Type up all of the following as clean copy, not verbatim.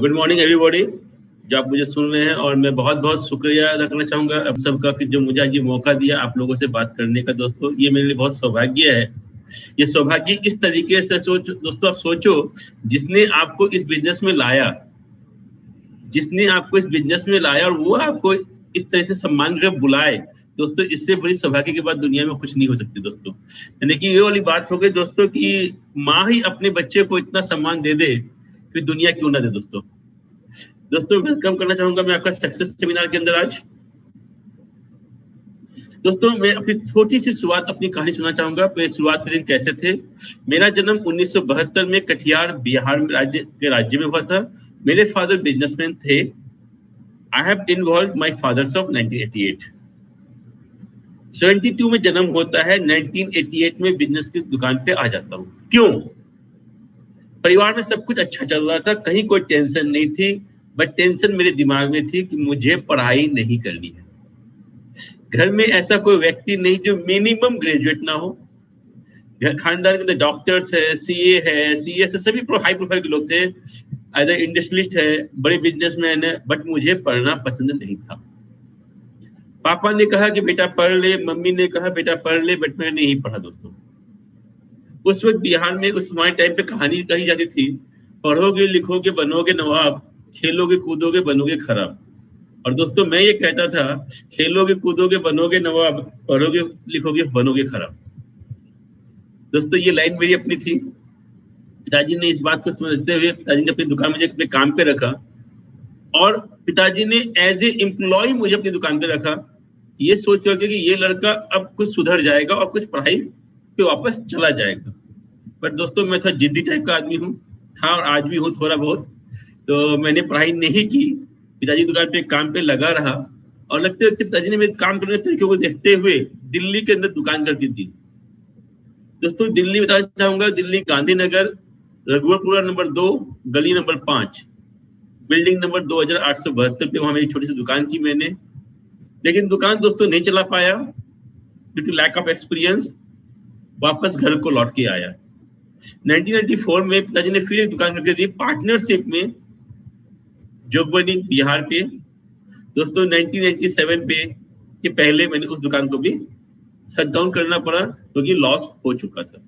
Good morning everybody जो आप मुझे सुन रहे हैं, और मैं बहुत बहुत शुक्रिया अदा करना चाहूँगा आप सबका कि जो मुझे आज ये मौका दिया आप लोगों से बात करने का। दोस्तों ये मेरे लिए बहुत सौभाग्य है। ये सौभाग्य इस तरीके से दोस्तों आप सोचो, जिसने आपको इस बिजनेस में लाया, और वो आपको इस तरह से सम्मान कर बुलाए, दोस्तों इससे बड़ी सौभाग्य की बात दुनिया में कुछ नहीं हो सकती दोस्तों। यानी कि ये वाली बात हो गई दोस्तों कि माँ ही अपने बच्चे को इतना सम्मान दे दे कि दुनिया क्यों ना दे। दोस्तों वेलकम करना चाहूंगा मैं आपका सक्सेस सेमिनार के अंदर आज। दोस्तों मैं अपनी छोटी सी शुरुआत, अपनी कहानी सुनना चाहूंगा। मेरे शुरुआत के दिन कैसे थे। मेरा जन्म 1972 में कटिहार बिहार राज्य में हुआ था। मेरे फादर बिजनेसमैन थे। I have involve my father's of 1988। 72 में जन्म होता है, 1988 में बिजनेस की दुकान पे आ जाता हूँ। क्यों? परिवार में सब कुछ अच्छा चल रहा था, कहीं कोई टेंशन नहीं थी, बट टेंशन मेरे दिमाग में थी कि मुझे पढ़ाई नहीं करनी है। घर में ऐसा कोई व्यक्ति नहीं जो मिनिमम ग्रेजुएट ना हो। खानदान के अंदर डॉक्टर्स है, सीए है, सीएस है, सभी हाई प्रोफाइल के लोग थे। एज इंडस्ट्रियलिस्ट है, बड़े बिजनेसमैन है, बट मुझे पढ़ना पसंद नहीं था। पापा ने कहा कि बेटा पढ़ ले, मम्मी ने कहा बेटा पढ़ ले, बट मैं नहीं पढ़ा। दोस्तों उस वक्त बिहार में उस टाइम पे कहानी कही जाती थी, पढ़ोगे लिखोगे बनोगे नवाब, खेलोगे कूदोगे बनोगे खराब। और दोस्तों मैं ये कहता था, खेलोगे कूदोगे बनोगे नवाब, पढ़ोगे लिखोगे बनोगे खराब। दोस्तों ये लाइन मेरी अपनी थी। पिताजी ने इस बात को समझते हुए पिताजी ने अपनी दुकान मुझे अपने काम पे रखा, और पिताजी ने एज ए एम्प्लॉय मुझे अपनी दुकान पे रखा, ये सोच करके कि ये लड़का अब कुछ सुधर जाएगा और कुछ पढ़ाई पे वापस चला जाएगा। बट दोस्तों मैं थोड़ा जिद्दी टाइप का आदमी हूँ, था और आज भी हूँ थोड़ा बहुत। तो मैंने पढ़ाई नहीं की, पिताजी दुकान पे काम पे लगा रहा, और लगते लगते पिताजी ने मेरे काम करने के तरीके को देखते हुए दिल्ली के अंदर दुकान कर दी थी। दोस्तों दिल्ली बताना चाहूंगा, दिल्ली गांधीनगर, रघुवरपुरा नंबर 2, गली नंबर 5, बिल्डिंग नंबर 2872 पे वहां मेरी छोटी सी दुकान की मैंने। लेकिन दुकान दोस्तों नहीं चला पाया due to lack of experience. वापस घर को लौट के आया। 1994 में पिताजी ने फिर एक दुकान करके दी पार्टनरशिप में जोगबनी बिहार पे। दोस्तों 1997 पे के पहले मैंने उस दुकान को भी शट डाउन करना पड़ा क्योंकि लॉस हो चुका था।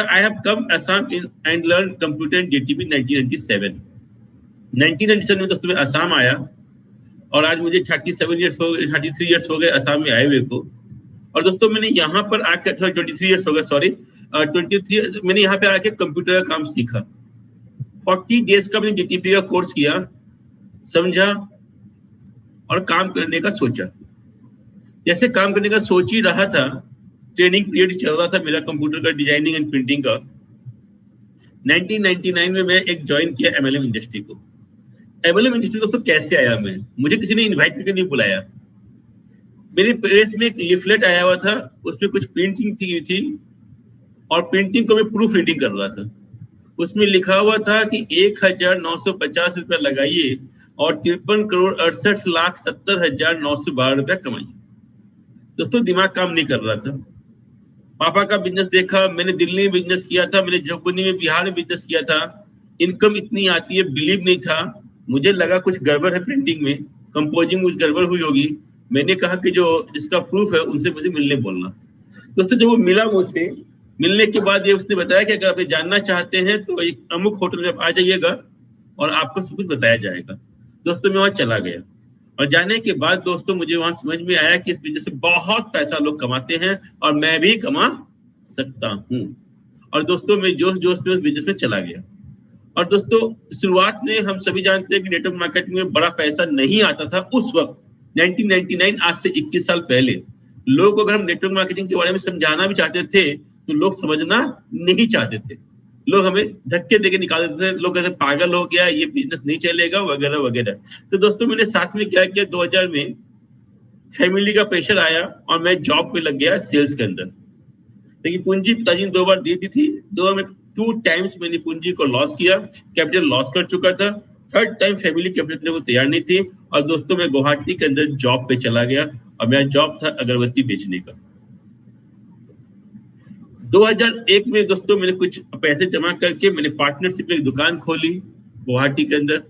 I have come Assam and learn computer and DTP 1997 में दोस्तों मैं असम आया, और आज मुझे 33 इयर्स हो गए असम में आए हुए को। और दोस्तों मैंने यहाँ पर आकर 23 इयर्स हो गए, सॉरी 23 मैंने यहाँ पे आके कंप्यूटर का काम सीखा। 40 डेज का मैंने डीटीपी का कोर्स किया, समझा और काम करने का सोचा। जैसे काम करने का सोच ही रहा था, ट्रेनिंग पीरियड चल रहा था मेरा कंप्यूटर का डिजाइनिंग एंड प्रिंटिंग का। 1999 में मैं एक ज्वाइन किया एमएलएम इंडस्ट्री को। एमएलएम इंडस्ट्री दोस्तों कैसे आया मैं, मुझे किसी ने इन्वाइट करके नहीं बुलाया। मेरे प्रेस में एक लीफलेट आया हुआ था, उसमें कुछ प्रिंटिंग थी और प्रिंटिंग को मैं प्रूफ रीडिंग कर रहा था। उसमें लिखा हुआ था कि 1950 रुपया लगाइए और 53,68,70,912 रुपया कमाइए। दोस्तों दिमाग काम नहीं कर रहा था। पापा का बिजनेस देखा, मैंने दिल्ली में बिजनेस किया था, मैंने जोगबनी में बिहार में बिजनेस किया था। इनकम इतनी आती है बिलीव नहीं था। मुझे लगा कुछ गड़बड़ है प्रिंटिंग में, कंपोजिंग कुछ गड़बड़ हुई होगी। मैंने कहा कि जो जिसका प्रूफ है उनसे मुझे मिलने बोलना। दोस्तों जब वो मिला मुझसे, मिलने के बाद ये उसने बताया कि अगर आप जानना चाहते हैं तो एक अमुक होटल में आप आ जाइएगा और आपको सब कुछ बताया जाएगा। दोस्तों मैं वहां चला गया, और जाने के बाद दोस्तों मुझे वहां समझ में आया कि इस बिजनेस से बहुत पैसा लोग कमाते हैं और मैं भी कमा सकता हूँ। और दोस्तों मैं जोश में उस बिजनेस में चला गया। और दोस्तों शुरुआत में हम सभी जानते हैं कि नेटवर्क मार्केटिंग में बड़ा पैसा नहीं आता था उस वक्त। 1999 आज से 21 साल पहले लोगों को अगर हम नेटवर्क मार्केटिंग के बारे में समझाना भी चाहते थे तो लोग समझना नहीं चाहते थे। लोग हमें धक्के देके निकाल देते थे, लोग कहते पागल हो गया, ये बिजनेस नहीं चलेगा वगैरह वगैरह। तो दोस्तों मैंने साथ में क्या किया, 2000 में फैमिली का प्रेशर आया और मैं जॉब पे लग गया सेल्स के अंदर। लेकिन पूंजी पिताजी ने 2 बार दी थी, 2 में 2 टाइम्स मैंने पूंजी को लॉस किया, कैपिटल लॉस कर चुका था। 3rd टाइम फैमिली कैपिटल देने को तैयार नहीं थी। और दोस्तों मैं गुवाहाटी के अंदर जॉब पे चला गया, और मेरा जॉब था अगरबत्ती बेचने का। 2001 में दोस्तों मैंने कुछ पैसे जमा करके मैंने पार्टनरशिप में एक दुकान खोली गुवाहाटी के अंदर।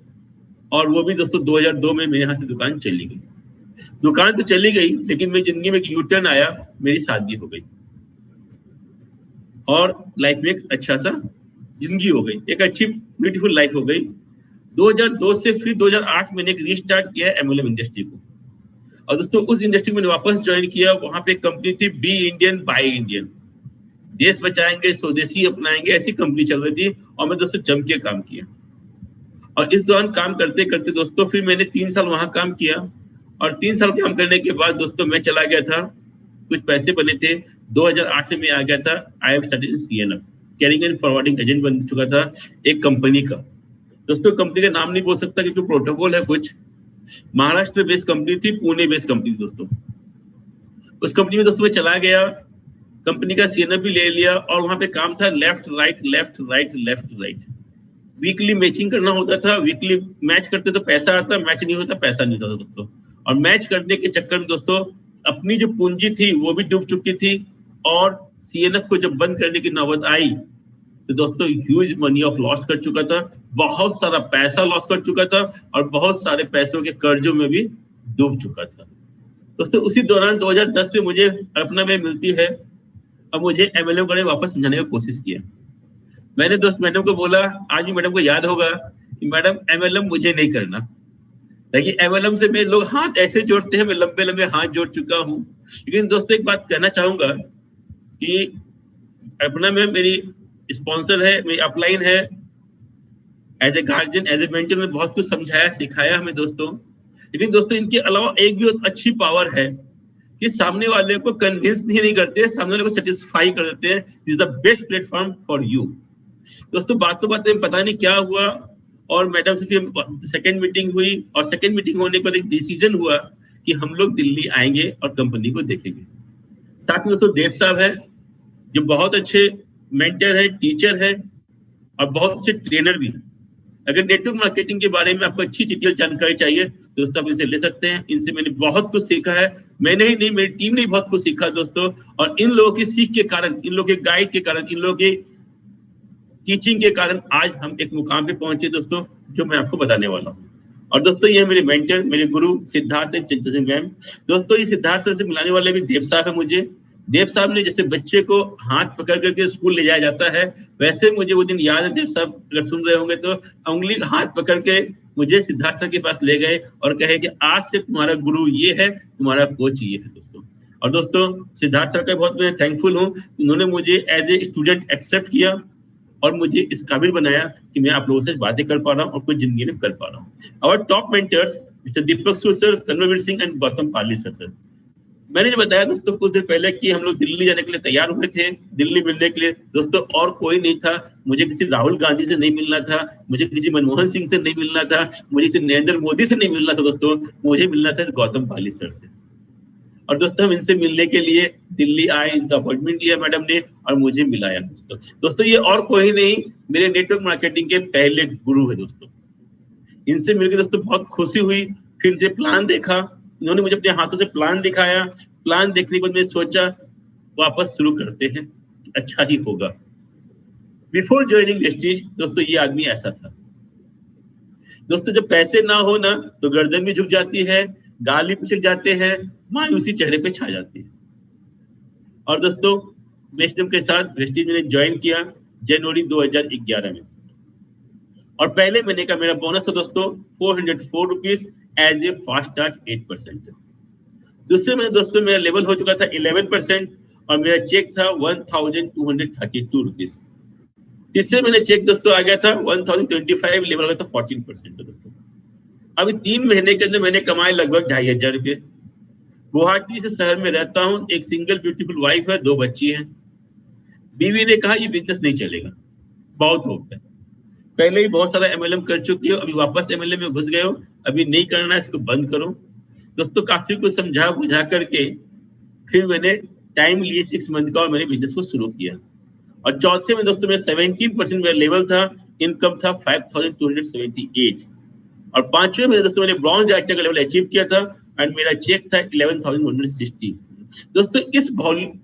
और वो भी दोस्तों 2002 में मेरे यहाँ से दुकान चली गई। दुकान तो चली गई, लेकिन मेरी जिंदगी में एक यू टर्न आया, मेरी शादी हो गई और लाइफ में एक अच्छा सा जिंदगी हो गई, एक अच्छी ब्यूटीफुल लाइफ हो गई। 2002 से फिर 2008 मैंने एक रीस्टार्ट किया MLM इंडस्ट्री को, और दोस्तों उस इंडस्ट्री में वापस ज्वाइन किया। वहां पे कंपनी थी बी इंडियन बाय इंडियन, देश बचाएंगे स्वदेशी अपनाएंगे, ऐसी कंपनी चल रही थी, और मैं दोस्तों जम के काम किया। और इस दौरान काम करते करते दोस्तों फिर मैंने 3 साल वहां काम किया, और 3 साल काम करने के बाद दोस्तों मैं चला गया था, कुछ पैसे बने थे, 2008 में आ गया था। I have started in CNF, carrying and forwarding agent बन चुका था एक कंपनी का। दोस्तों कंपनी का नाम नहीं बोल सकता क्योंकि प्रोटोकॉल है कुछ। महाराष्ट्र बेस्ड कंपनी थी, पुणे बेस्ड कंपनी थी दोस्तों। उस कंपनी में दोस्तों मैं चला गया, कंपनी का CNF भी ले लिया, और वहां पे काम था left right left right left right. Weekly matching करना होता था, वीकली मैच करते तो पैसा आता, मैच नहीं होता पैसा नहीं होता दोस्तों। और मैच करने के चक्कर में दोस्तों अपनी जो पूंजी थी वो भी डूब चुकी थी, और CNF को जब बंद करने की नौबत आई तो दोस्तों ह्यूज मनी ऑफ लॉस कर चुका था, बहुत सारा पैसा लॉस कर चुका था, और बहुत सारे पैसों के कर्जों में भी डूब चुका था दोस्तों। उसी दौरान 2010 में मुझे अपना में मिलती है, अब मुझे MLM को वापस समझाने की कोशिश किया। मैंने दोस्त मैडम को बोला, आज भी मैडम को याद होगा कि मैडम MLM मुझे नहीं करना। देखिए MLM से मैं लोग हाथ ऐसे जोड़ते हैं, मैं लंबे लंबे हाथ जोड़ चुका हूँ। लेकिन दोस्तों एक बात कहना चाहूंगा कि अपना में मेरी स्पॉन्सर है, मेरी अपलाइन है, as a guardian as a mentor में बहुत कुछ समझाया सिखाया हमें दोस्तों। लेकिन दोस्तों इनके अलावा एक भी अच्छी पावर है कि सामने वाले को कन्विंस नहीं करते, सामने वाले को सेटिस्फाई कर देते हैं। This is the best platform for you. दोस्तों बातों में पता नहीं क्या हुआ, और मैडम से फिर सेकंड मीटिंग हुई, और सेकंड मीटिंग होने पर एक डिसीजन हुआ कि हम लोग दिल्ली आएंगे और कंपनी को देखेंगे। साथ में दोस्तों देव साहब है जो बहुत अच्छे मेंटर है, टीचर है, और बहुत अच्छे ट्रेनर भी। अगर नेटवर्क मार्केटिंग के बारे में आपको अच्छी डिटेल जानकारी चाहिए तो दोस्तों आप इनसे ले सकते हैं। इनसे मैंने बहुत कुछ सीखा है, मैंने ही नहीं मेरी टीम ने बहुत कुछ सीखा दोस्तों। और इन लोगों की सीख के कारण, इन लोगों के गाइड के कारण, इन लोगों के टीचिंग के कारण आज हम एक मुकाम पे पहुंचे दोस्तों, जो मैं आपको बताने वाला हूँ। और दोस्तों ये मेरे मेंटर, मेरे गुरु सिद्धार्थ चंचल सिंह मैम। दोस्तों ये सिद्धार्थ सर से मिलाने वाले भी देव साहब है मुझे। देव साहब ने जैसे बच्चे को हाथ पकड़ करके स्कूल ले जाया जाता है, वैसे मुझे वो दिन याद है। देव साहब अगर सुन रहे होंगे तो उंगली हाथ पकड़ के मुझे सिद्धार्थ सर के पास ले गए और कहे कि आज से तुम्हारा गुरु ये है, तुम्हारा कोच ये है दोस्तों। और दोस्तों सिद्धार्थ सर का बहुत मैं थैंकफुल हूँ, उन्होंने मुझे एज ए स्टूडेंट एक्सेप्ट किया और मुझे इस काबिल बनाया कि मैं आप लोगों से बातें कर पा रहा हूँ और कुछ जिंदगी में कर पा रहा हूँ। और top mentors mister Deepak Sur sir, Kanwarveer Singh and Gautam Pali sir. मैंने जो बताया दोस्तों कुछ देर पहले कि हम लोग दिल्ली जाने के लिए तैयार हुए थे, दिल्ली मिलने के लिए दोस्तों, और कोई नहीं था। मुझे किसी राहुल गांधी से नहीं मिलना था, मुझे किसी मनमोहन सिंह से नहीं मिलना था, मुझे किसी नरेंद्र मोदी से नहीं मिलना था दोस्तों, मुझे मिलना था गौतम पाली सर से। और दोस्तों हम इनसे मिलने के लिए दिल्ली आए, इनका अपॉइंटमेंट लिया मैडम ने और मुझे मिलाया दोस्तों। ये और कोई नहीं, मेरे नेटवर्क मार्केटिंग के पहले गुरु है दोस्तों। इनसे मिलकर दोस्तों बहुत खुशी हुई। फिर से प्लान देखा, इन्होंने मुझे अपने हाथों से प्लान दिखाया। प्लान देखने के बाद मैंने सोचा वापस शुरू करते हैं, अच्छा ही होगा। बिफोर ज्वाइनिंग वेस्टीज दोस्तों ये आदमी ऐसा था दोस्तों, जब पैसे ना हो ना तो गर्दन भी झुक जाती है, गाल भी पिछक जाते हैं, मायूसी चेहरे पे छा जाती है। और दोस्तों वेस्टर्न के साथ वेस्टीज मैंने ज्वाइन किया जनवरी 2011 में, और पहले महीने का मेरा बोनस था दोस्तों 404 rupees as a fast start 8%। दूसरे महीने दोस्तों मेरा लेवल हो चुका था 11% और मेरा चेक था 1232 रुपीज। तीसरे महीने चेक दोस्तों आ गया था 1025, लेवल हो गया था 14% दोस्तों। अभी 3 महीने के अंदर मैंने कमाए लगभग 2500 रुपये। गुवाहाटी से शहर में रहता हूँ, एक सिंगल ब्यूटीफुल वाइफ है, 2 बच्ची हैं। बीवी ने कहा ये बिजनेस नहीं चलेगा, बहुत हो गया, पहले ही बहुत सारा MLM कर चुकी हो, अभी वापस MLM में घुस गए हो, अभी नहीं करना है, इसको बंद करो। दोस्तों काफी कुछ समझा बुझा करके फिर मैंने टाइम लिए 6 मंथ का और मैंने बिजनेस को शुरू किया। और चौथे में दोस्तों मेरा 17% मेरा लेवल था, इनकम था 5278। और 5वें में दोस्तों मैंने ब्रॉन्ज डायरेक्टर का लेवल अचीव किया था एंड मेरा चेक था 11,160। दोस्तों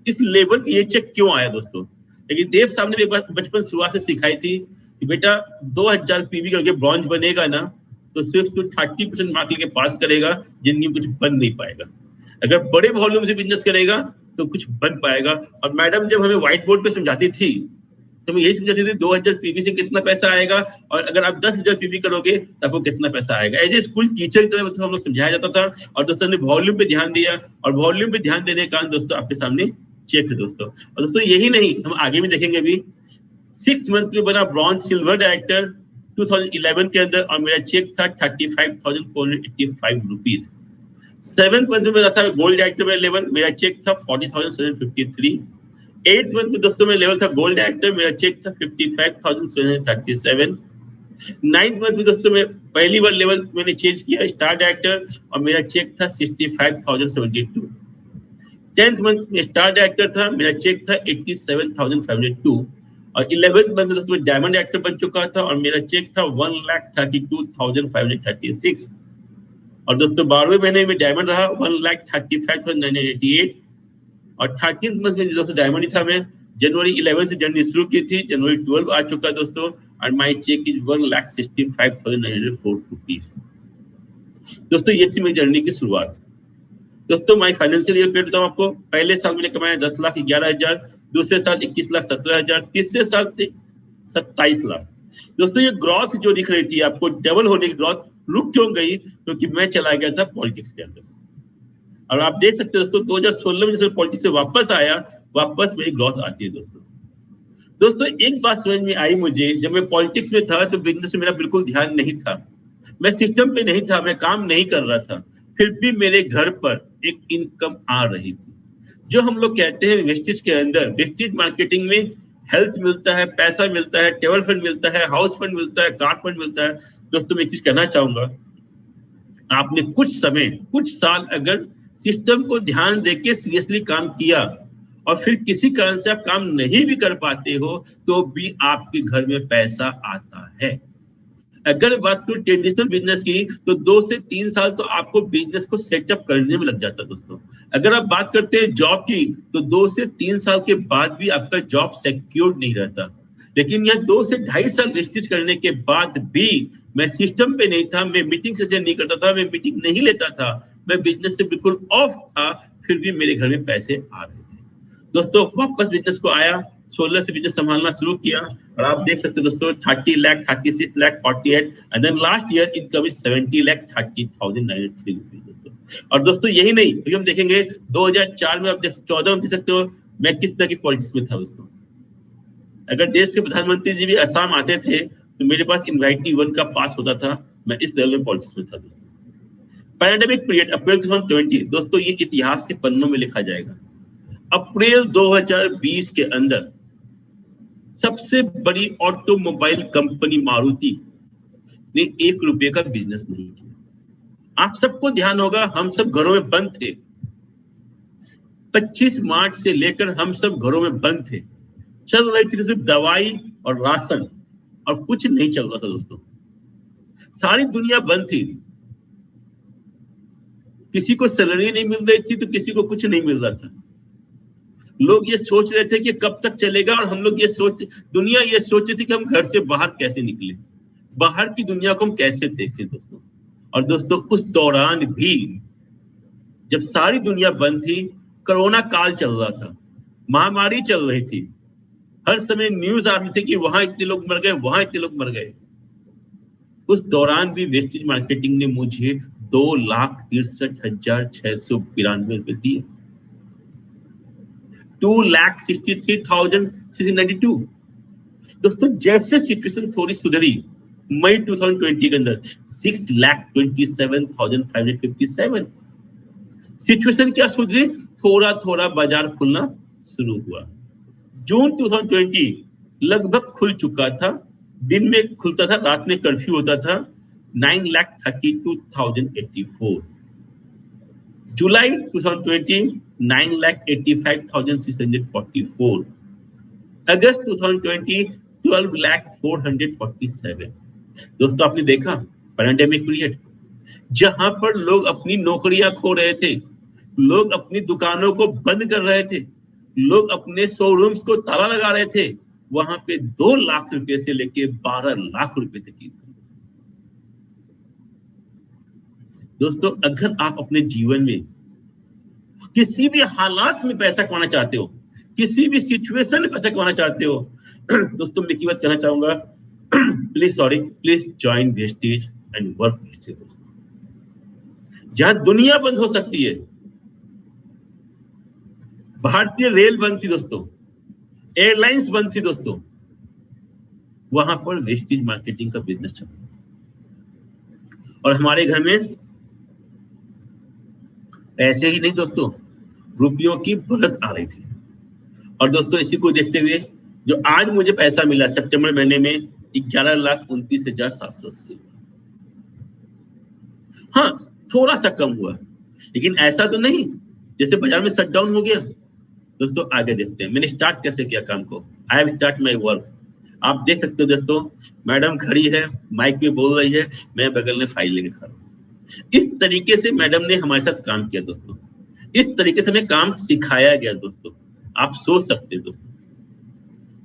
इस लेवल ये चेक क्यों आया दोस्तों? लेकिन देव साहब ने एक बात बचपन शुरुआत से सिखाई थी कि बेटा 2000 PV करके ब्रॉन्ज बनेगा ना तो सिर्फ तो 30% मार्क लेके पास करेगा, जिंदगी में कुछ बन नहीं पाएगा। अगर बड़े वॉल्यूम से बिजनेस करेगा तो कुछ बन पाएगा। और मैडम जब हमें व्हाइट बोर्ड पे समझाती थी तो मैं यही समझाती थी 2000 पीवी से कितना पैसा आएगा, और अगर आप 10,000 पीवी करोगे तो आपको कितना पैसा आएगा। एज ए स्कूल टीचर की तरह हम लोग समझाया जाता था, और दोस्तों ने वॉल्यूम पे ध्यान दिया, और वॉल्यूम पे ध्यान देने का दोस्तों आपके सामने चेक है दोस्तों। और दोस्तों यही नहीं, हम आगे भी देखेंगे भी। 6 मंथ में बना ब्रॉन्ज सिल्वर डायरेक्टर 2011 के अंदर, और मेरा चेक था 35,485 रुपीज। 7th मंथ में मेरा था गोल्ड डायरेक्टर में लेवल, मेरा चेक था 40,753। 8th मंथ में दोस्तों में लेवल था गोल्ड डायरेक्टर, मेरा चेक था 55,737। 9th मंथ में दोस्तों में पहली बार लेवल मैंने चेंज किया स्टार डायरेक्टर, और मेरा चेक था 65,072। 10th मंथ में स्टार डायरेक्टर था, मेरा चेक था 87,502। और 11th मंथ में दोस्तों डायमंड डायरेक्टर बन चुका था, और मेरा चेक था 1,32,536। और दोस्तों 12वें महीने में डायमंड रहा 1,35,988। और 13th मंथ में दोस्तों डायमंड ही था मैं। जनवरी 11 से जर्नी शुरू की थी, जनवरी 12 आ चुका दोस्तों, और माई चेक इज 1,65,904 रुपीज। दोस्तों ये थी मेरी जर्नी की शुरुआत। दोस्तों माई फाइनेंशियल ईयर पीरियड बताऊं आपको, पहले साल मैंने कमाया 10,11,000, दूसरे साल 21,17,000, तीसरे साल 27 लाख। दोस्तों ये ग्रोथ जो दिख रही थी आपको, डबल होने की ग्रोथ रुक क्यों गई? क्योंकि मैं चला गया था पॉलिटिक्स के अंदर। और आप देख सकते हैं दोस्तों 2016 में जब पॉलिटिक्स से वापस आया, वापस मेरी ग्रोथ आती है दोस्तों। दोस्तों एक बात समझ में आई मुझे, जब मैं पॉलिटिक्स में था तो बिजनेस में मेरा बिल्कुल ध्यान नहीं था, मैं सिस्टम पे नहीं था, मैं काम नहीं कर रहा था, फिर भी मेरे घर पर एक इनकम आ रही थी। जो हम लोग कहते हैं वेस्टेज के अंदर, वेस्टेज मार्केटिंग में हेल्थ मिलता है, पैसा मिलता है, टेबल फंड मिलता है, हाउस फंड मिलता है, कार फंड मिलता है। दोस्तों मैं एक चीज कहना चाहूंगा, आपने कुछ समय, कुछ साल अगर सिस्टम को ध्यान देके सीरियसली काम किया, और फिर किसी कारण से आप काम नहीं भी कर पाते हो, तो भी आपके घर में पैसा आता है। अगर बात करूं ट्रेडिशनल बिजनेस की, तो 2 से 3 साल तो आपको बिजनेस को सेटअप करने में लग जाता है दोस्तों। अगर आप बात करते हैं जॉब की, तो 2 से 3 साल के बाद भी आपका जॉब सिक्योर नहीं रहता। लेकिन यह 2 से 2.5 साल वेस्टेज करने के बाद भी मैं सिस्टम पे नहीं था, मैं मीटिंग से नहीं करता था, मैं मीटिंग नहीं लेता था, मैं बिजनेस से बिल्कुल ऑफ था, फिर भी मेरे घर में पैसे आ रहे थे। दोस्तों वापस बिजनेस को आया, 16 से बिजनेस संभालना शुरू किया, और आप देख सकते हैं दोस्तों 30 lakh, 36 lakh, 48, and then last year income is 70,30,903 rupees दोस्तों। और दोस्तों यही नहीं, अभी हम देखेंगे 2004 में, आप 14 में देख सकते हो मैं किस तरह की पॉलिटिक्स में था दोस्तों। अगर देश के प्रधानमंत्री जी भी असम आते थे तो मेरे पास इनवाइटी 1 का पास होता था, मैं इस लेवल में पॉलिटिक्स में था दोस्तों। पैंडेमिक पीरियड अप्रैल 2020, दोस्तों ये इतिहास के पन्नों में लिखा जाएगा। अप्रैल 2020 के अंदर सबसे बड़ी ऑटोमोबाइल कंपनी मारुति ने 1 रुपए का बिजनेस नहीं किया। आप सबको ध्यान होगा, हम सब घरों में बंद थे। 25 मार्च से लेकर हम सब घरों में बंद थे, चल रही थी सिर्फ दवाई और राशन, और कुछ नहीं चल रहा था दोस्तों। सारी दुनिया बंद थी, किसी को सैलरी नहीं मिल रही थी, तो किसी को कुछ नहीं मिल रहा था। लोग ये सोच रहे थे कि कब तक चलेगा, और हम लोग दुनिया ये सोच रही थी कि हम घर से बाहर कैसे निकले, बाहर की दुनिया को हम कैसे देखें दोस्तों। और दोस्तों उस दौरान भी जब सारी दुनिया बंद थी, कोरोना काल चल रहा था, महामारी चल रही थी, हर समय न्यूज आ रही थी कि वहां इतने लोग मर गए, वहां इतने लोग मर गए। उस दौरान भी वेस्टेज मार्केटिंग ने मुझे 2,63,692 रुपए दिए, 2,63,692। दोस्तों जैसे सिचुएशन थोड़ी सुधरी मई 2020 के अंदर 6,27,557, सिचुएशन क्या सुधरी, थोड़ा थोड़ा बाजार खुलना शुरू हुआ। जून 2020 लगभग खुल चुका था, दिन में खुलता था, रात में कर्फ्यू होता था, 9,32,084। जुलाई 2020 9,85,644। अगस्त 2020 12,447। दोस्तों आपने देखा पैंडेमिक पीरियड, जहां पर लोग अपनी नौकरियां खो रहे थे, लोग अपनी दुकानों को बंद कर रहे थे, लोग अपने शोरूम्स को ताला लगा रहे थे, वहां पे 2 लाख रुपए से लेके 12 लाख रुपए तक की। दोस्तों अगर आप अपने जीवन में किसी भी हालात में पैसा कमाना चाहते हो, किसी भी सिचुएशन में पैसा कमाना चाहते हो, दोस्तों मैं एक बात कहना चाहूंगा, please join wastage and work wastage. जहां दुनिया बंद हो सकती है, भारतीय रेल बंद थी दोस्तों, एयरलाइंस बंद थी दोस्तों, वहां पर वेस्टेज मार्केटिंग का बिजनेस चल रहा था। और हमारे घर में पैसे ही नहीं दोस्तों, रुपयों की बरत आ रही थी। और दोस्तों इसी को देखते हुए जो आज मुझे पैसा मिला सितंबर महीने में 11,29,780। हाँ, थोड़ा सा कम हुआ, लेकिन ऐसा तो नहीं जैसे बाजार में शट डाउन हो गया। दोस्तों आगे देखते हैं मैंने स्टार्ट कैसे किया काम को। I have start my work. आप देख सकते हो दोस्तों, मैडम खड़ी है, माइक पे बोल रही है, मैं बगल में फाइल लेके खड़ा हूं। इस तरीके से मैडम ने हमारे साथ काम किया दोस्तों, इस तरीके से हमें काम सिखाया गया दोस्तों। आप सोच सकते हैं दोस्तों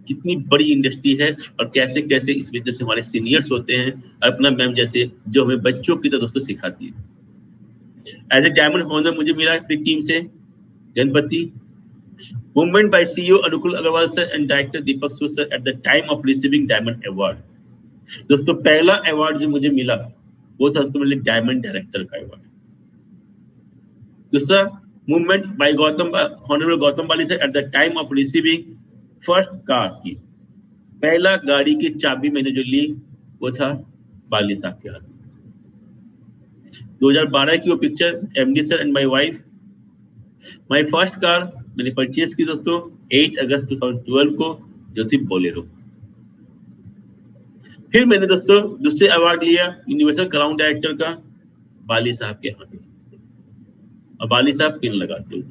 कितनी बड़ी इंडस्ट्री है और कैसे कैसे इस बिजनेस से हमारे सीनियर्स होते हैं, अपना मैम जैसे जो हमें बच्चों की तरह दोस्तों सिखाती है। एज ए डायमंड फाउंडर मुझे मिला अपनी टीम से Ganpati movement by CEO Anukul Agarwal sir and director Deepak Sood sir at the time of receiving diamond award. दोस्तों पहला अवार्ड जो मुझे मिला वो था दोस्तों मेरे डायमंड डायरेक्टर का अवार्ड। दूसरा movement by honourable Gautam Bali sir at the time of receiving first car की। पहला गाड़ी की चाबी मैंने जो ली वो था बाली साहब के हाथ में। 2012 की वो picture MD sir and my wife. My first car मैंने परचेज की दोस्तों 8 अगस्त 2012 को, जो थी बोलेरो। फिर मैंने दोस्तों दूसरे अवार्ड लिया यूनिवर्सल क्राउन डायरेक्टर का, बाली साहब के हाथ में। और बाली साहब पिन लगाते हैं।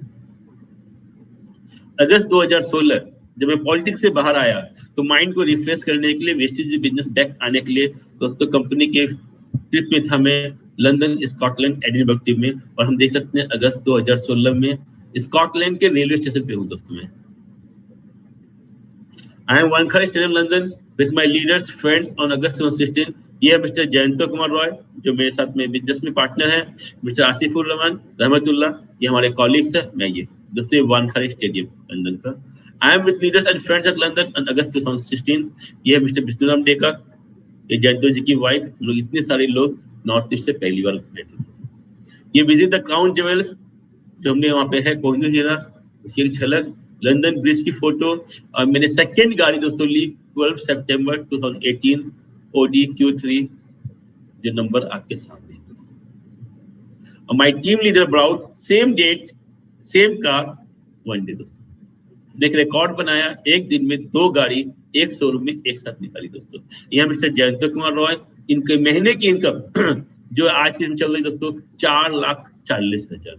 अगस्त 2016 जब मैं पॉलिटिक्स से बाहर आया तो माइंड को रिफ्रेश करने के लिए वेस्टेज बिजनेस बैक आने के लिए दोस्तों कंपनी के ट्रिप में था मैं लंदन, स्कॉटलैंड, एडिनबर्ग ट्रिप में। और हम देख सकते हैं अगस्त 2016 में स्कॉटलैंड के रेलवे स्टेशन पे हूँ दोस्तों मैं। I am Wankhede stadium London with my leaders friends on August 2016। ये है मिस्टर जयंत कुमार रॉय जो मेरे साथ में बिजनेस में पार्टनर है, मिस्टर आसिफुर रहमान रहमतुल्लाह, ये हमारे कॉलीग्स है। मैं ये दोस्तों वानखेड़े स्टेडियम लंदन का। I am with leaders and friends at London on August 2016। ये है मिस्टर विष्णुराम डेका, ये जयंतो जी की वाइफ। हम लोग इतने सारे लोग नॉर्थ ईस्ट से पहली बार बैठे। ये विजिट द क्राउन ज्वेल्स जो हमने वहाँ पे है कोहिनूर हीरा, उसकी एक झलक, लंदन ब्रिज की फोटो। और मैंने सेकेंड गाड़ी दोस्तों ली 12 सितंबर 2018 ओडी Q3 जो नंबर आपके सामने है दोस्तों। और my team leader brought same date same car one day दोस्तों। एक रिकॉर्ड बनाया, एक दिन में 2 गाड़ी एक शोरूम में एक साथ निकाली दोस्तों। यहाँ मिस्टर जयंत कुमार रॉय, इनके महीने की इनकम जो आज की चल रही दोस्तों 4,40,000।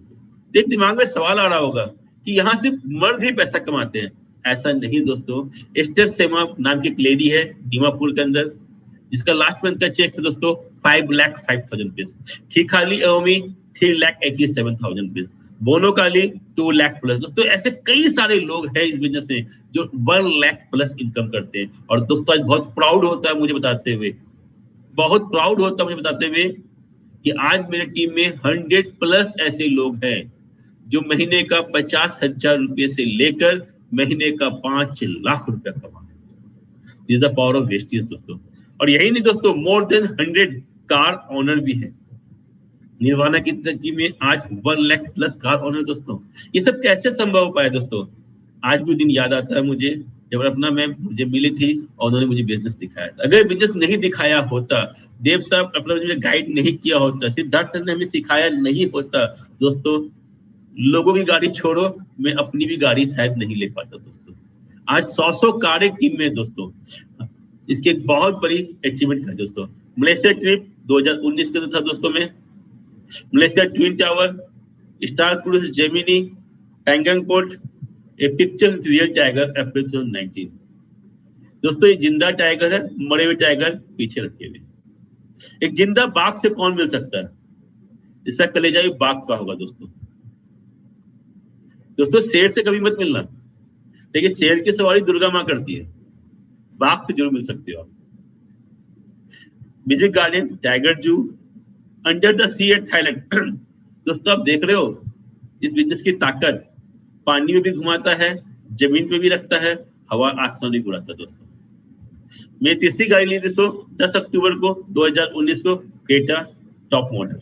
देख दिमाग में सवाल आ रहा होगा कि यहाँ सिर्फ मर्द ही पैसा कमाते हैं। ऐसा नहीं दोस्तों। एस्टर सेमा नाम की एक लेडी है दीमापुर के अंदर, जिसका लास्ट मंथ का चेक था दोस्तों 5,05,000 रुपीज। खीखाली अवमी 3,87,000 रुपीज। बोनो काली 2 लाख प्लस। दोस्तों ऐसे कई सारे लोग हैं इस बिजनेस में जो 1 लाख प्लस इनकम करते हैं। और दोस्तों आज बहुत प्राउड होता है मुझे बताते हुए, बहुत प्राउड होता है मुझे बताते हुए कि आज मेरे टीम में 100 प्लस ऐसे लोग हैं जो महीने का 50,000 रुपए से लेकर महीने का 5 लाख रुपया कमा रहे हैं। द पावर ऑफ वेस्टेज दोस्तों। और यही नहीं दोस्तों, मोर देन 100 कार ऑनर भी है। निर्वाणा की टीम में आज 1 लाख प्लस कार ऑनर दोस्तों। ये सब कैसे संभव हो पाया दोस्तों? आज भी दिन याद आता है मुझे जब अपना मैम मुझे मिली थी और उन्होंने मुझे बिजनेस दिखाया था। अगर बिजनेस नहीं दिखाया होता, देव साहब अपना मुझे गाइड नहीं किया होता, सिद्धार्थ सर ने हमें सिखाया नहीं होता दोस्तों, लोगों की गाड़ी छोड़ो मैं अपनी भी गाड़ी शायद नहीं ले पाता दोस्तों। आज 100 कारें टीम में दोस्तों। इसकी एक बहुत बड़ी अचीवमेंट है दोस्तों। मलेशिया ट्रिप 2019 के था दोस्तों में। Malaysia twin tower, star cruise Gemini, Penang port, a picture real tiger April 2019। दोस्तों ये जिंदा टाइगर है, मरे हुए टाइगर पीछे रखे हुए। एक जिंदा बाघ से कौन मिल सकता है? इसका कलेजा भी बाघ का होगा दोस्तों। दोस्तों शेर से कभी मत मिलना, लेकिन शेर की सवारी दुर्गा माँ करती है, बाघ से जरूर मिल सकते हो आप। Music garden, tiger zoo, under the sea at Thailand. दोस्तों आप देख रहे हो इस बिजनेस की ताकत, पानी में भी घुमाता है, जमीन पे भी रखता है, हवा आसमान भी उड़ाता है। दोस्तों मैं तीसरी गाड़ी ली दोस्तों 10 अक्टूबर को 2019 को, क्रेटा टॉप मॉडल।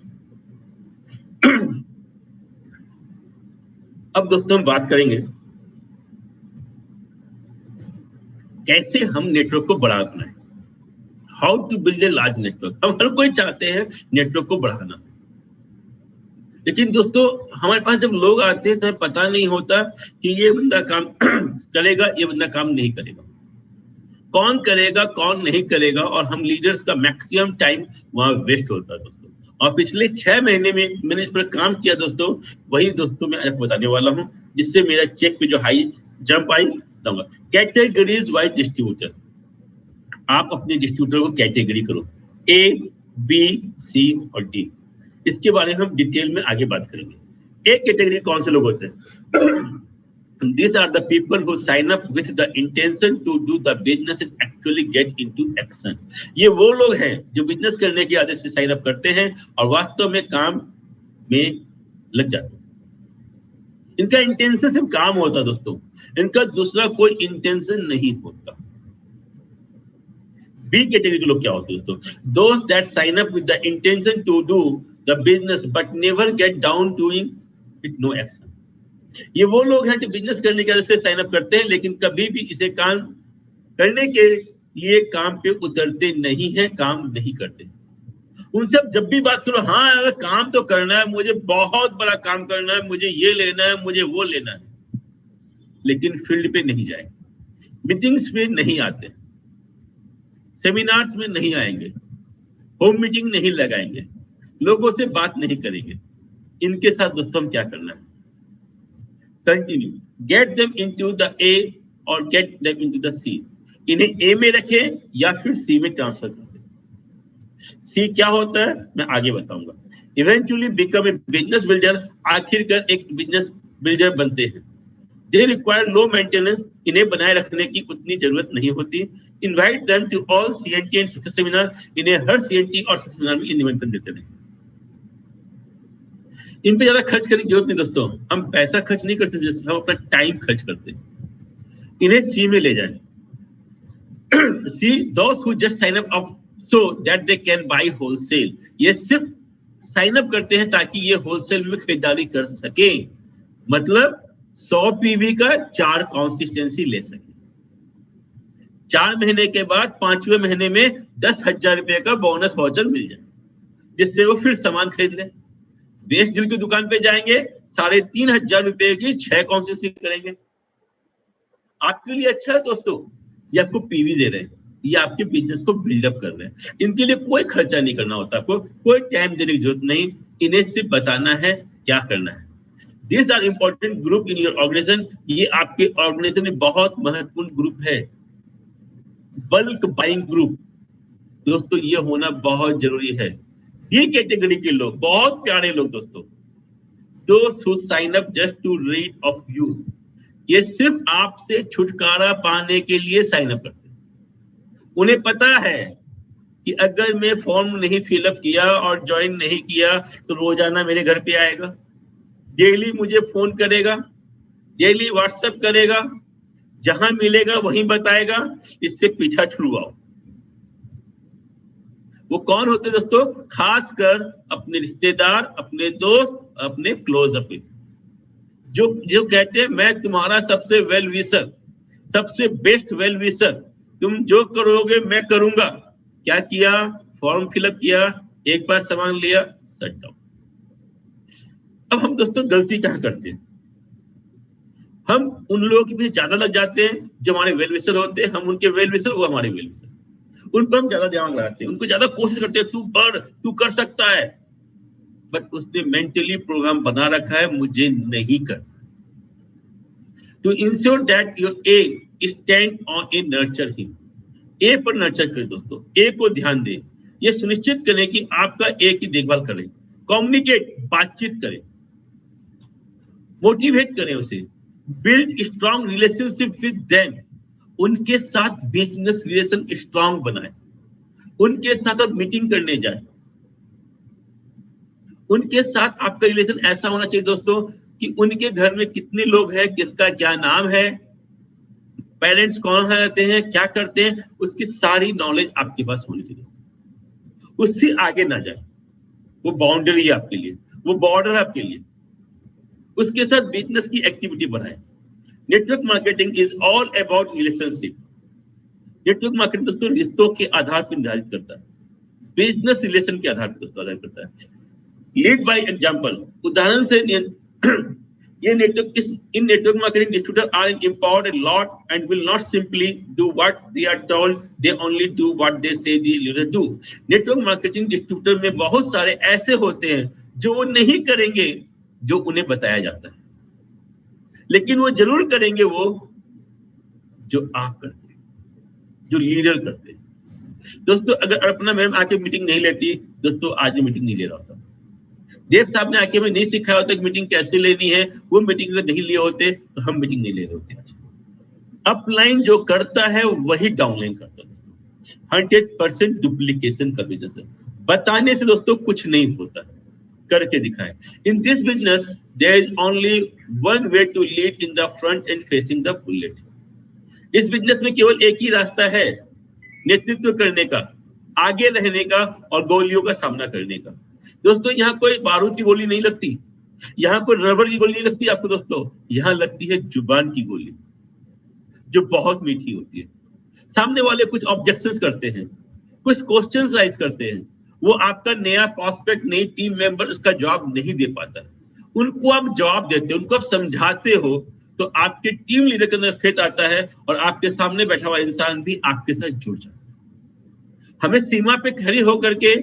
अब दोस्तों हम बात करेंगे कैसे हम नेटवर्क को बड़ा बनाएं, how to build a large network. हम हर कोई चाहते हैं नेटवर्क को बढ़ाना, लेकिन दोस्तों हमारे पास जब लोग आते हैं तो हमें पता नहीं होता कि ये बंदा काम करेगा, ये बंदा काम नहीं करेगा, कौन करेगा कौन नहीं करेगा, और हम लीडर्स का मैक्सिमम टाइम वहां वेस्ट होता है दोस्तों। और पिछले 6 महीने में मैंने इस पर काम किया दोस्तों, वही दोस्तों मैं आपको बताने वाला हूं, जिससे मेरा चेक पे जो हाई जंप आई दूंगा। कैटेगरीज वाइज डिस्ट्रीब्यूटर, आप अपने डिस्ट्रीब्यूटर को कैटेगरी करो, ए बी सी और डी। इसके बारे में हम डिटेल में आगे बात करेंगे। एक कैटेगरी कौन से लोग होते हैं? These are the people who sign up with the intention to do the business and actually get into action. ये वो लोग हैं जो बिजनेस करने के आदेश से साइन अप करते हैं और वास्तव में काम में लग जाते हैं। इनका इंटेंशन सिर्फ काम होता है दोस्तों, इनका दूसरा कोई इंटेंशन नहीं होता। बी कैटेगरी के लोग क्या होते हैं दोस्तों? Those that sign up with the intention to do the business but never get down doing it, no action. ये वो लोग हैं जो बिजनेस करने के वजह से साइन अप करते हैं, लेकिन कभी भी इसे काम करने के लिए काम पे उतरते नहीं हैं, काम नहीं करते। उनसे जब भी बात करो, हाँ काम तो करना है, मुझे बहुत बड़ा काम करना है, मुझे ये लेना है, मुझे वो लेना है, लेकिन फील्ड पे नहीं जाएंगे, मीटिंग्स में नहीं आते, सेमिनार्स में नहीं आएंगे, होम मीटिंग नहीं लगाएंगे, लोगों से बात नहीं करेंगे। इनके साथ दोस्तों हम क्या करना है? Continue, get them into the ए और गेट देम इनटू द सी। इन्हें ए में रखें या फिर सी में ट्रांसफर कर दें। सी क्या होता है मैं आगे बताऊंगा। Eventually become a business builder, आखिरकार एक बिजनेस बिल्डर बनते हैं। दे रिक्वायर लो मेंटेनेंस, इन्हें बनाए रखने की उतनी जरूरत नहीं होती। Invite them to all CNT and success seminar, इन्हें हर सीएनटी और सक्सेस सेमिनार में निमंत्रण देते रहें। इन पे ज्यादा खर्च करने की जरूरत नहीं दोस्तों, हम पैसा खर्च नहीं करते, हम अपना टाइम खर्च करते हैं। इन्हें सी में ले जाएं। See those who just sign up so that they can buy wholesale, ये सिर्फ साइन अप करते हैं ताकि ये होलसेल में खरीदारी कर सके, मतलब 100 पीवी का 4 कंसिस्टेंसी ले सके। 4 महीने के बाद 5वें महीने में 10,000 रुपए का बोनस वाउचर मिल जाए, जिससे वो फिर सामान खरीद ले। बेस्ट डील की दुकान पे जाएंगे, 3,500 रुपए की 6 कंसिस्टेंसी करेंगे। आपके लिए अच्छा है दोस्तों, ये आपको पीवी दे रहे हैं, ये आपके बिजनेस को बिल्डअप कर रहे हैं। इनके लिए कोई खर्चा नहीं करना होता, आपको कोई टाइम देने की जरूरत नहीं, इन्हें सिर्फ बताना है क्या करना है। These are important group in your organization, ये आपके ऑर्गेनाइजेशन में बहुत महत्वपूर्ण ग्रुप है। बल्क बाइंग ग्रुप दोस्तों ये होना बहुत जरूरी है। ये कैटेगरी के लोग बहुत प्यारे लोग दोस्तों, those who sign up just to read of you, ये सिर्फ आपसे छुटकारा पाने के लिए साइन अप करते हैं। उन्हें पता है कि अगर मैं फॉर्म नहीं फिलअप किया और ज्वाइन नहीं किया तो रोजाना मेरे घर पे आएगा, डेली मुझे फोन करेगा, डेली व्हाट्सएप करेगा, जहां मिलेगा वहीं बताएगा, इससे पीछा छुड़वाओ। वो कौन होते दोस्तों? खासकर अपने रिश्तेदार, अपने दोस्त, अपने क्लोज अप, जो कहते हैं मैं तुम्हारा सबसे वेल विशर, सबसे बेस्ट वेल विशर, तुम जो करोगे मैं करूंगा। क्या किया? फॉर्म फिलअप किया, एक बार सामान लिया, शट डाउन। अब हम दोस्तों गलती क्या करते हैं? हम उन लोगों के पीछे ज्यादा लग जाते हैं जो हमारे वेल विशर होते हैं, हम उनके वेल विशर, वो हमारे वेल विशर, उन पर हम ज्यादा ध्यान लगाते हैं, उनको ज्यादा कोशिश करते हैं, तू बढ़, तू कर सकता है, बट उसने मेंटली प्रोग्राम बना रखा है मुझे नहीं कर। To ensure that your a stand on a nurture him, ए पर नर्चर करें दोस्तों, ए को ध्यान दें, ये सुनिश्चित करें कि आपका ए की देखभाल करें, कम्युनिकेट, बातचीत करें, मोटिवेट करें उसे, build strong relationship with them, उनके साथ बिजनेस रिलेशन स्ट्रॉन्ग बनाए, उनके साथ आप मीटिंग करने जाए, उनके साथ आपका रिलेशन ऐसा होना चाहिए दोस्तों कि उनके घर में कितने लोग हैं, किसका क्या नाम है, पेरेंट्स कौन रहते हैं, क्या करते हैं, उसकी सारी नॉलेज आपके पास होनी चाहिए। उससे आगे ना जाए, वो बाउंड्री है आपके लिए, वो बॉर्डर है आपके लिए। उसके साथ बिजनेस की एक्टिविटी बढ़ाएं। Network marketing is all about relationship. Network marketing दोस्तों रिश्तों के आधार पर निर्धारित करता है, बिजनेस रिलेशन के आधार पर दोस्तों आधार करता है। लीड बाय एग्जांपल, उदाहरण से ये network in network marketing distributor are empowered a lot and will not simply do what they are told, they only do what they say the leader do। Network marketing distributor में बहुत सारे ऐसे होते हैं जो वो नहीं करेंगे जो उन्हें बताया जाता है, लेकिन वो जरूर करेंगे वो जो आप करते हैं, जो लीडर करते हैं। दोस्तों अगर अपना मैम आके मीटिंग नहीं लेती दोस्तों, आज मैं मीटिंग नहीं ले रहा होता। देव साहब ने आके हमें नहीं सिखाया होता कि मीटिंग कैसे लेनी है, वो मीटिंग अगर नहीं लिए होते तो हम मीटिंग नहीं ले रहे होते। अपलाइन जो करता है वही डाउनलाइन करता है दोस्तों। 100% डुप्लीकेशन का बिजनेस है। बताने से दोस्तों कुछ नहीं होता है, करके दिखाएं। In this business there is only one way to lead in the front and facing the bullet. इस बिजनेस में केवल एक ही रास्ता है नेतृत्व करने का, आगे रहने का और गोलियों का सामना करने का। दोस्तों यहाँ कोई बारूद की गोली नहीं लगती, यहाँ कोई रबड़ की गोली नहीं लगती आपको दोस्तों, यहाँ लगती है जुबान की गोली जो बहुत मीठी होती है। सामने वाले कुछ ऑब्जेक्शंस करते हैं, कुछ क्वेश्चंस राइज करते हैं, वो आपका नया प्रॉस्पेक्ट, नई टीम मेंबर उसका जवाब नहीं दे पाता है, उनको आप जवाब देते हो, उनको आप समझाते हो, तो आपके टीम लीडर के अंदर फेथ आता है और आपके सामने बैठा हुआ इंसान भी आपके साथ जुड़ जाता है। हमें सीमा पे खड़ी होकर के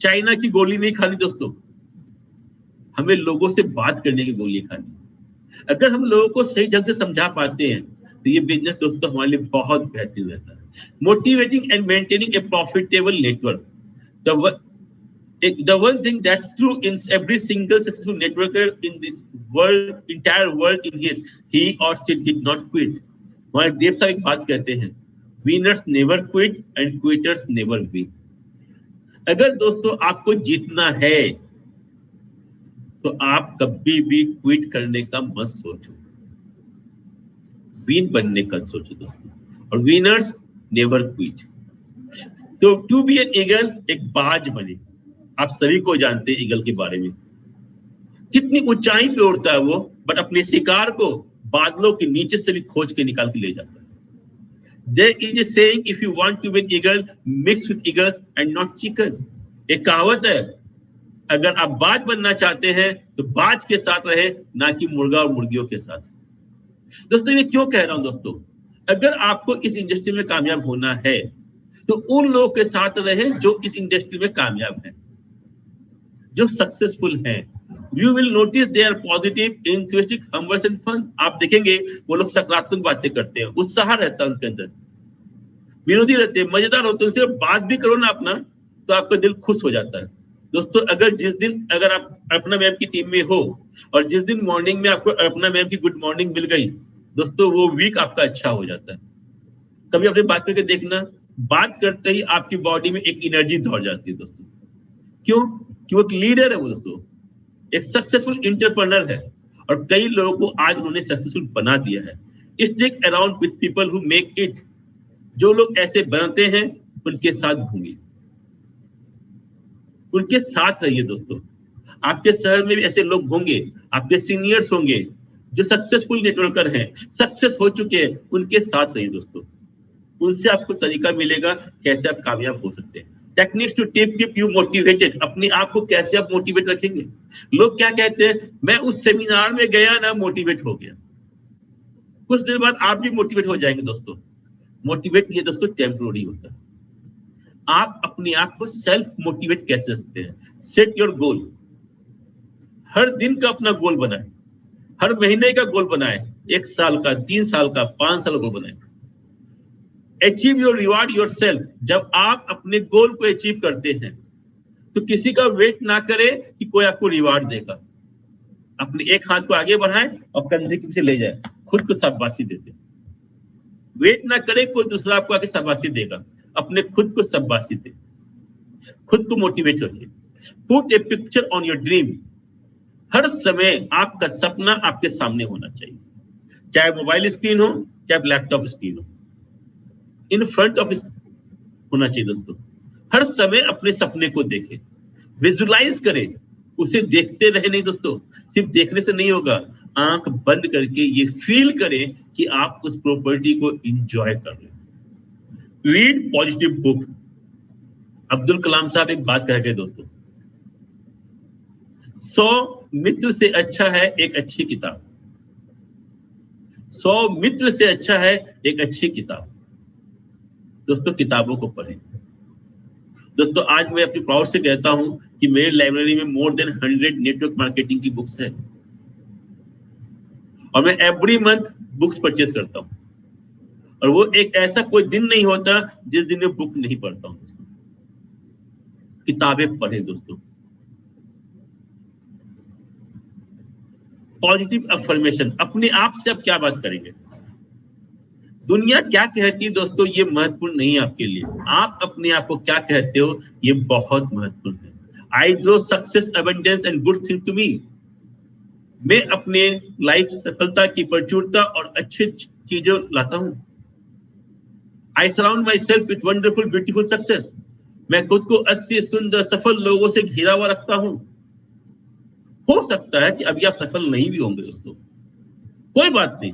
चाइना की गोली नहीं खानी दोस्तों, हमें लोगों से बात करने की गोली खानी। अगर हम लोगों को सही ढंग से समझा पाते हैं तो ये बिजनेस दोस्तों हमारे लिए बहुत बेहतरीन रहता है। Motivating and maintaining A profitable network, the one thing that's true in every single successful networker in this world, entire world in his, he or she did not quit। हमारे देव साहब एक बात कहते हैं, winners never quit and quitters never win। अगर दोस्तों आपको जीतना है तो आप कभी भी क्विट करने का मत सोचो, विन बनने का सोचो दोस्तों, और विनर्स नेवर क्विट। तो टू बी एन ईगल, एक बाज बने। आप सभी को जानते हैं ईगल के बारे में, कितनी ऊंचाई पे उड़ता है वो, बट अपने शिकार को बादलों के नीचे से भी खोज के निकाल के ले जाता है। There is a saying, if you want to be an eagle, mix with eagles and not chicken। एक कहावत है, अगर आप बाज बनना चाहते हैं तो बाज के साथ रहे, ना कि मुर्गा और मुर्गियों के साथ। दोस्तों ये क्यों कह रहा हूं दोस्तों, अगर आपको इस इंडस्ट्री में कामयाब होना है तो उन लोगों के साथ रहे जो इस इंडस्ट्री में कामयाब हैं, जो सक्सेसफुल हैं। You will notice they are positive, enthusiastic, humble and fun। आप देखेंगे वो लोग सकारात्मक बातें करते हैं, उत्साह रहता है उनके अंदर, विनोदी रहते हैं, मजेदार होते हैं। उनसे बात भी करो ना अपना तो आपका दिल खुश हो जाता है। दोस्तों अगर आप अर्पणा मैम की टीम में हो और जिस दिन मॉर्निंग में आपको अर्पणा मैम की गुड मॉर्निंग मिल गई दोस्तों, वो वीक आपका अच्छा हो जाता है। कभी अपने बात करके देखना, बात करते ही आपकी बॉडी में एक एनर्जी दौड़ जाती है दोस्तों। क्यों? कि वो एक लीडर है वो दोस्तों, एक सक्सेसफुल इंटरप्रेन्योर है और कई लोगों को आज उन्होंने सक्सेसफुल बना दिया है। Stick around with people who make it. जो लोग ऐसे बनते हैं उनके साथ घूमिए, उनके साथ रहिए दोस्तों। आपके शहर में भी ऐसे लोग होंगे, आपके सीनियर्स होंगे जो सक्सेसफुल नेटवर्कर हैं, सक्सेस हो चुके हैं, उनके साथ रहिए दोस्तों। उनसे आपको तरीका मिलेगा कैसे आप कामयाब हो सकते हैं। Techniques to keep you motivated. अपने आप को कैसे आप मोटिवेट रखेंगे। लोग क्या कहते हैं, मैं उस सेमिनार में गया ना, मोटिवेट हो गया। कुछ देर बाद आप भी मोटिवेट हो जाएंगे दोस्तों। मोटिवेट ये दोस्तों टेम्पररी होता है। आप अपने आप को सेल्फ मोटिवेट कैसे सकते हैं। Set your goal. हर दिन का अपना गोल बनाए, हर महीने का गोल बनाए, 1 साल का, 3 साल का, 5 साल का गोल बनाए। Achieve your reward your self. जब आप अपने गोल को अचीव करते हैं तो किसी का वेट ना करे कि कोई आपको रिवार्ड देगा। अपने एक हाथ को आगे बढ़ाएं और कंधे के पीछे ले जाए, खुद को शाबाशी देते। वेट ना करे कोई दूसरा आपको आके शाबाशी देगा, अपने खुद को शाबाशी दे, खुद को मोटिवेट रखिए। Put a picture on your dream. हर समय आपका सपना आपके सामने होना चाहिए, चाहे मोबाइल स्क्रीन हो, चाहे लैपटॉप स्क्रीन हो, इन फ्रंट ऑफ होना चाहिए दोस्तों। हर समय अपने सपने को देखें, विजुलाइज करें, उसे देखते रहे नहीं दोस्तों, सिर्फ देखने से नहीं होगा, आंख बंद करके ये फील करें कि आप उस प्रॉपर्टी को एंजॉय कर रहे हैं। Read positive book. Abdul Kalam साहब एक बात कह गए दोस्तों, 100 मित्र से अच्छा है एक अच्छी किताब। 100 मित्र से अच्छा है एक अच्छी किताब। दोस्तों किताबों को पढ़ें। दोस्तों आज मैं अपनी प्राउड से कहता हूं कि मेरी लाइब्रेरी में मोर देन 100 नेटवर्क मार्केटिंग की बुक्स है, और मैं एवरी मंथ बुक्स परचेज करता हूं, और वो एक ऐसा कोई दिन नहीं होता जिस दिन मैं बुक नहीं पढ़ता हूं दोस्तों। किताबें पढ़ें दोस्तों। पॉजिटिव अफर्मेशन, अपने आप से आप क्या बात करेंगे, दुनिया क्या कहती है दोस्तों, ये महत्वपूर्ण नहीं है आपके लिए, आप अपने आप को क्या कहते हो ये बहुत महत्वपूर्ण है। I draw success, abundance and good thing to me. मैं अपने लाइफ सफलता की प्रचुरता और अच्छी चीजों लाता हूं। I surround myself with wonderful beautiful success. मैं खुद को अच्छे सुंदर सफल लोगों से घिरा हुआ रखता हूं। हो सकता है कि अभी आप सफल नहीं भी होंगे दोस्तों, कोई बात नहीं,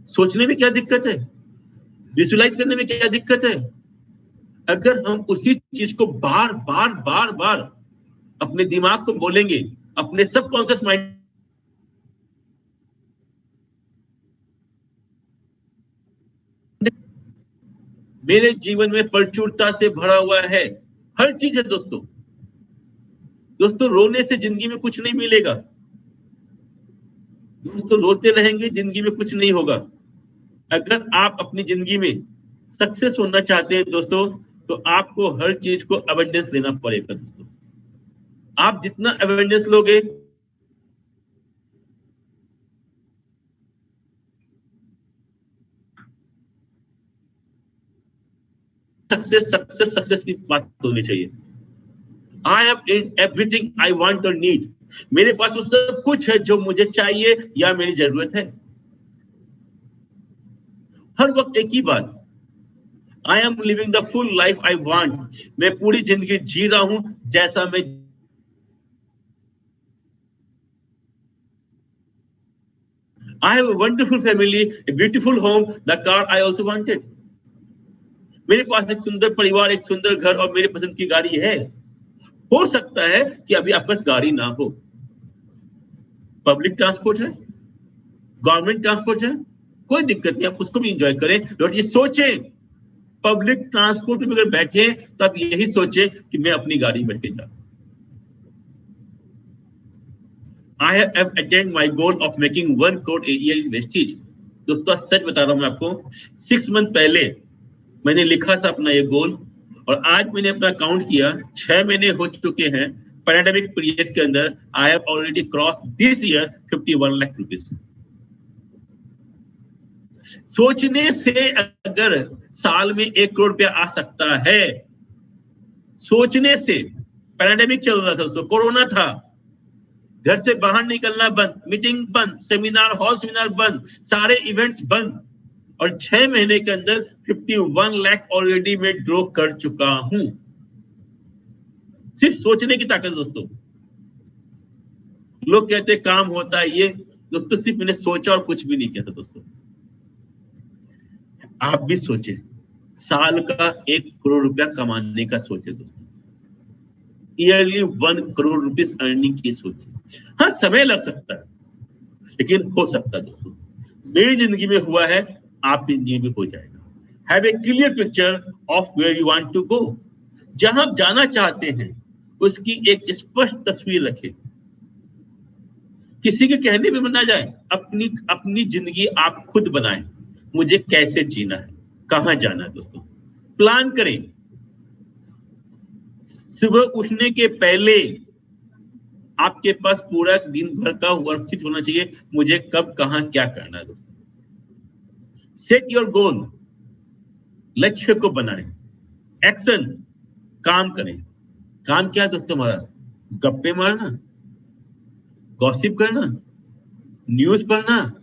सोचने में क्या दिक्कत है, विजुलाइज करने में क्या दिक्कत है। अगर हम उसी चीज को बार बार बार बार अपने दिमाग को बोलेंगे, अपने सबकॉन्शियस माइंड, मेरे जीवन में प्रचुरता से भरा हुआ है, हर चीज है दोस्तों। दोस्तों रोने से जिंदगी में कुछ नहीं मिलेगा दोस्तों, रोते रहेंगे जिंदगी में कुछ नहीं होगा। अगर आप अपनी जिंदगी में सक्सेस होना चाहते हैं दोस्तों, तो आपको हर चीज को अबंडेंस लेना पड़ेगा दोस्तों। आप जितना अबंडेंस लोगे, सक्सेस सक्सेस सक्सेस की बात होनी चाहिए। I have everything I want और नीड। मेरे पास वो सब कुछ है जो मुझे चाहिए या मेरी जरूरत है। हर वक्त एक ही बात, I am living the full life I want. मैं पूरी जिंदगी जी रहा हूं जैसा मैं, I have a wonderful family, a beautiful home, the car I also wanted. मेरे पास एक सुंदर परिवार, एक सुंदर घर और मेरी पसंद की गाड़ी है। हो सकता है कि अभी आपके पास गाड़ी ना हो, पब्लिक ट्रांसपोर्ट है, गवर्नमेंट ट्रांसपोर्ट है, कोई दिक्कत नहीं, आप उसको भी एंजॉय करें। और ये सोचें, पब्लिक ट्रांसपोर्ट में अगर बैठे तो आप यही सोचें कि मैं अपनी गाड़ी में बैठ के जाऊं। I have attained my goal of making 1 crore a year in Vestige। दोस्तों सच बता रहा हूं मैं आपको, 6 मंथ पहले मैंने लिखा था अपना ये गोल, और आज मैंने अपना काउंट किया, 6 महीने हो चुके हैं पैंडेमिक पीरियड के अंदर। I have already cross this year 51 lakh rupees. सोचने से अगर साल में 1 करोड़ रुपया आ सकता है, सोचने से, पैंडेमिक चल रहा था दोस्तों, कोरोना था, घर से बाहर निकलना बंद, मीटिंग बंद, सेमिनार हॉल सेमिनार बंद, सारे इवेंट्स बंद, और 6 महीने के अंदर 51 लाख ऑलरेडी मैं ड्रॉ कर चुका हूं। सिर्फ सोचने की ताकत दोस्तों। लोग कहते काम होता है, ये दोस्तों सिर्फ मैंने सोचा और कुछ भी नहीं किया था दोस्तों। आप भी सोचे, साल का 1 करोड़ रुपया कमाने का सोचे दोस्तों, ईयरली 1 करोड़ रुपीस अर्निंग की सोचे। हाँ समय लग सकता है, लेकिन हो सकता है दोस्तों। मेरी जिंदगी में हुआ है, आपकी जिंदगी में हो जाएगा। Have a clear picture of where you want to go. जहां आप जाना चाहते हैं उसकी एक स्पष्ट तस्वीर रखें, किसी के कहने पे ना जाए, अपनी जिंदगी आप खुद बनाएं। मुझे कैसे जीना है, कहां जाना है दोस्तों, प्लान करें। सुबह उठने के पहले आपके पास पूरा दिन भर का वर्कशीट होना चाहिए, मुझे कब कहां क्या करना है दोस्तों। सेट योर गोल, लक्ष्य को बनाएं। एक्शन, काम करें, काम क्या है दोस्तों हमारा? गप्पे मारना, गॉसिप करना, न्यूज पढ़ना,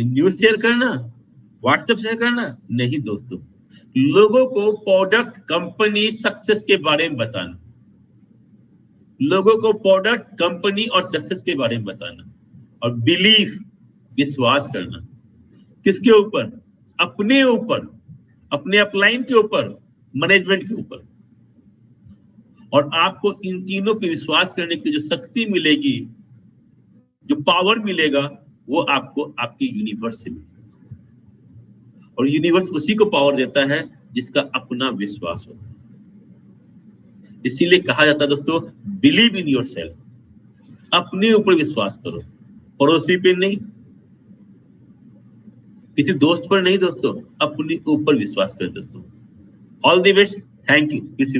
न्यूज शेयर करना, व्हाट्सएप शेयर करना? नहीं दोस्तों, लोगों को प्रोडक्ट, कंपनी, सक्सेस के बारे में बताना, लोगों को प्रोडक्ट, कंपनी और सक्सेस के बारे में बताना, और बिलीव, विश्वास करना। किसके ऊपर? अपने ऊपर, अपने अपलाइन के ऊपर, मैनेजमेंट के ऊपर। और आपको इन तीनों पे विश्वास करने की जो शक्ति मिलेगी, जो पावर मिलेगा, वो आपको आपके यूनिवर्स से मिलेगा। और यूनिवर्स उसी को पावर देता है जिसका अपना विश्वास होता है। इसीलिए कहा जाता है दोस्तों, बिलीव इन योरसेल्फ, अपने ऊपर विश्वास करो, पड़ोसी पे नहीं, किसी दोस्त पर नहीं दोस्तों, अपने ऊपर विश्वास करें दोस्तों। All the best, thank you, किसी